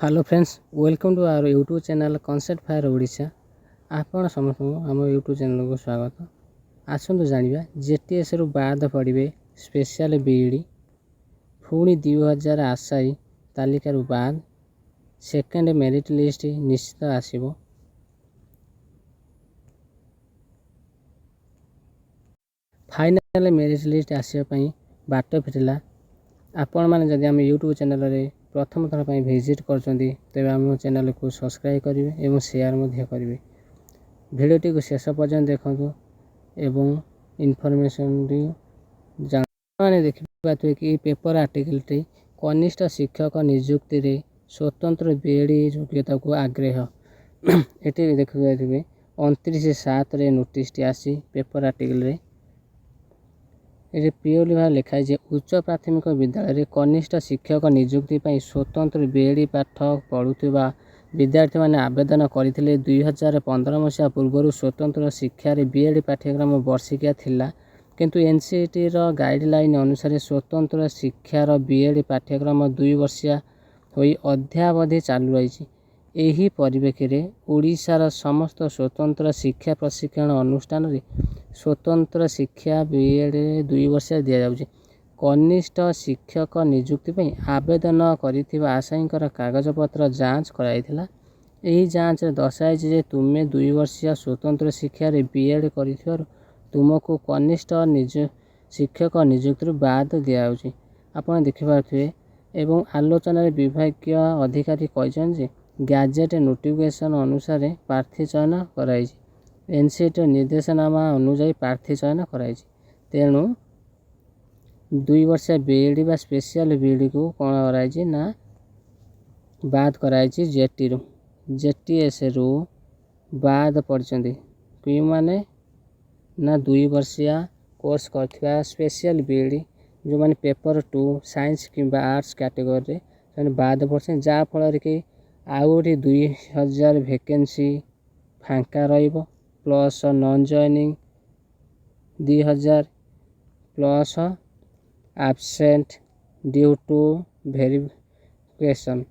Hello friends, welcome to our YouTube channel concept fire Odisha. आपण समस्त आम यूट्यूब चैनल को स्वागत। आसतु जाना जेटीएस रु बाद पड़े स्पेशल बीईडी पुणी 2000 आशायी तालिकार बाद सेकेंड मेरिट लिस्ट निश्चित आसब। फाइनल मेरिट लिस्ट आसवाई बाट फिटिला। आपण मैंने जदि आम यूट्यूब चैनल रे प्रथम थर पर विजिट कर तेज आम चैनल को सब्सक्राइब करेंगे और शेयर करेंगे। भिडियोटी को शेष पर्यंत देखो एवं इनफॉरमेशन मैंने देखिए कि पेपर आर्टिकल टी कनिष्ठ शिक्षक नियुक्ति रे स्वतंत्र बीएडी योग्यता को आग्रह ये देखिए 29/7 नोटिस टी आसी पेपर आर्टिकल रे ये प्योरली भाव लिखाई उच्च प्राथमिक विद्यालय कनिष्ठ शिक्षक नियुक्ति स्वतंत्र बीएडी पाठ पढ़ुवा विद्यार्थी मैंने आवेदन करते 2015 मसीहा पूर्व स्वतंत्र शिक्षा बीएडी पाठ्यक्रम वर्षिकिया थिला, किंतु एनसीईटी गाइडलाइन अनुसार स्वतंत्र शिक्षार बीएडी पाठ्यक्रम 2 वर्षिया होई अध्यावधि चालू रही। यही परिप्रेक्षी में ओडिशार समस्त स्वतंत्र शिक्षा प्रशिक्षण अनुष्ठान रे स्वतंत्र शिक्षा बीएड 2 वर्षिया दि जाउछि। कनिष्ठ शिक्षक नियुक्ति आवेदन करिथिबा आशायींकर कागजपत्र जांच कराइथिला। एही जांच रे दर्शाइछि जे तुमे 2 वर्षिया स्वतंत्र शिक्षा रे बीएड करिथिबारु तुमको कनिष्ठ शिक्षक नियुक्ति बाद दि जाउछि। आपण देखि पारुथिबे एवं आलोचना रे विभागीय अधिकारी कहछन जे गैजेट नोटिफिकेशन अनुसार प्रार्थी चयन कराई। एनसीईटी निर्देशनामा अनुसार प्रार्थी चयन कराई। तेणु 2 वर्षिया बीएडी बा स्पेशल बीएडी को कौन कराई ना बाद कराई। जेटी रु जेटीएस रु बाद पड़ते कि माने ना 2 वर्षिया कोर्स करथिबा स्पेशल बीएडी जो माने पेपर 2 साइंस किंबा आर्ट्स कैटेगरी रे बाद पड़ते जहाँ फल कि आउरी 2000 वैकेंसी फांका रहिबो plus non joining 2000 plus absent due to verification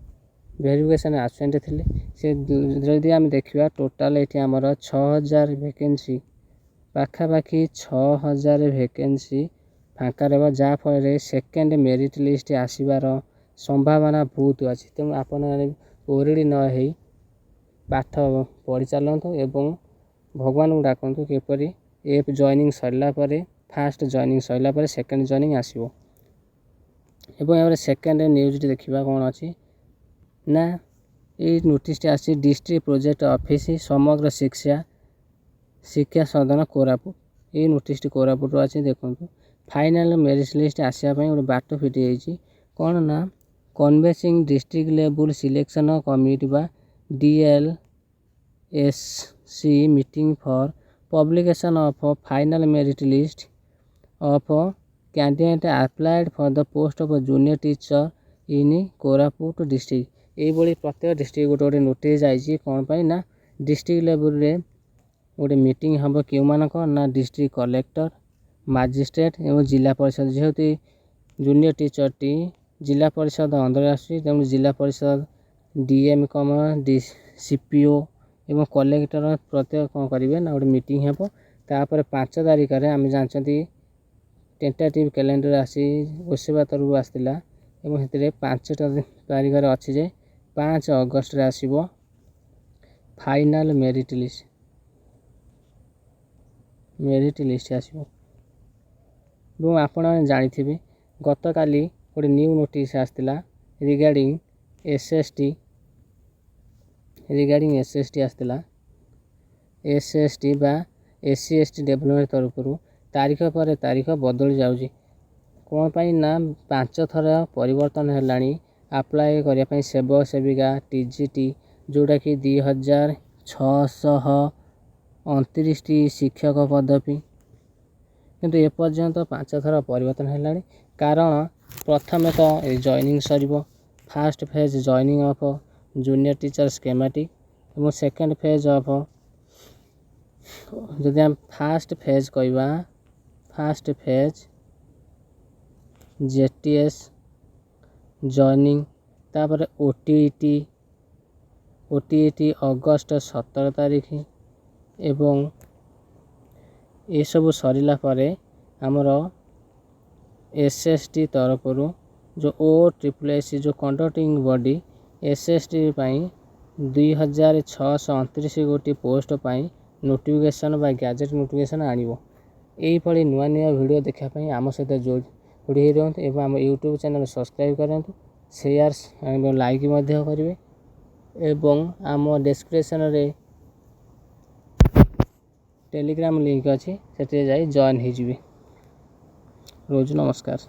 absent थिले से जदि आम देखा टोटाल ये आमर 6000 वैकेंसी पाखापाखि 6000 वैकेंसी फांका रहा जहाँ फल सेकेंड मेरिट लिस्ट आसबार संभावना बहुत अच्छी। तेणु आपण ओरडी न हो पाठ पढ़ी चलतु एवं भगवान को डाकतु किपरि ए जॉइनिंग सरला फास्ट जॉइनिंग सरला सेकेंड जॉइनिंग आसो। एवं सेकेंड न्यूज देखा कौन अच्छी ना ये नोटिस आसी डिस्ट्रिक्ट प्रोजेक्ट ऑफिस समग्र शिक्षा सदन कोरापुट ये नोटिस कोरापुट अच्छी। देखो फाइनल मेरिट लिस्ट आसापी गोटे बाट फिटी कौन ना convincing district level selection committee बा DLSC meeting for publication of final merit list of candidate applied for the post of junior teacher in Koraput district. ये प्रत्येक डिस्ट्रिक्ट गोटे गोटे नोटिस जाइए कौन पाई ना डिस्ट्रिक्ट लेवल रे गोटे मीटिंग हम क्यों मानक ना डिस्ट्रिक्ट कलेक्टर मजिस्ट्रेट एवं जिला परिषद जेहेतु जूनियर टीचर टी जिला परिषद अंदर आसुची तेणु जिला परिषद डीएम कम सीपीओ एवं कलेक्टर प्रत्येक कौन करेंगे ना गोटे मीटिंग हम तापर 5 तारिख में आम जानते टेंटेटिव कैलेंडर आसी ओसेवा तरफ आसाला और 5 तारिख में अच्छी जे 5 अगस्त रे आसीबो फाइनल मेरिट लिस्ट आसीबो। आपण जानी गत काली गोटे न्यू नोटिस आसला रिगार्डिंग एसएसटी आसला एसएसटी बा एससी एसटी डेवलपमेंट तरफ तारीख पर तारीख बदली जाऊँगी कौन पाई ना 5 थर परिवर्तन है अप्लाई करने सेवक सेविका टीजीटी जोटा कि 2629 शिक्षक पदवी किंतु एपर्यंत 5 थर परिवर्तन है। कारण प्रथम तो joining sir fast phase joining of junior teacher schematic और सेकेंड फेज ऑफ जदि हम फास्ट फेज कहवा फास्ट फेज जेटीएस जॉइनिंग तापर ओटीटी OTET ଅଗଷ୍ଟ 17 ତାରିଖ ଏବଂ ଏସବୁ ସରିଲା ପରେ ଆମର SST ତରଫରୁ ଯେଉଁ OSSC ଯେଉଁ କଣ୍ଡକ୍ଟିଂ ବଡ଼ି SST ପାଇଁ 2629 ଗୋଟି ପୋଷ୍ଟ ପାଇଁ ନୋଟିଫିକେସନ୍ ବା ଗ୍ୟାଜେଟ୍ ନୋଟିଫିକେସନ୍ ଆଣିବ। ଏହିଭଳି ନୂଆ ଭିଡ଼ିଓ ଦେଖିବା ପାଇଁ ଆମ ସହିତ ଯୋଡ଼ି ହୋଇ ରୁହନ୍ତୁ ଏବଂ ଆମ ୟୁଟ୍ୟୁବ୍ ଚ୍ୟାନେଲ୍ ସବସ୍କ୍ରାଇବ୍ କରନ୍ତୁ, ସେୟାର ଏବଂ ଲାଇକ୍ ମଧ୍ୟ କରିବେ ଏବଂ ଆମ ଡେସ୍କ୍ରିପସନ୍ରେ ଟେଲିଗ୍ରାମ ଲିଙ୍କ୍ ଅଛି, ସେଥିରେ ଯାଇ ଜଏନ୍ ହୋଇଯିବେ। ରହୁଛି, ନମସ୍କାର।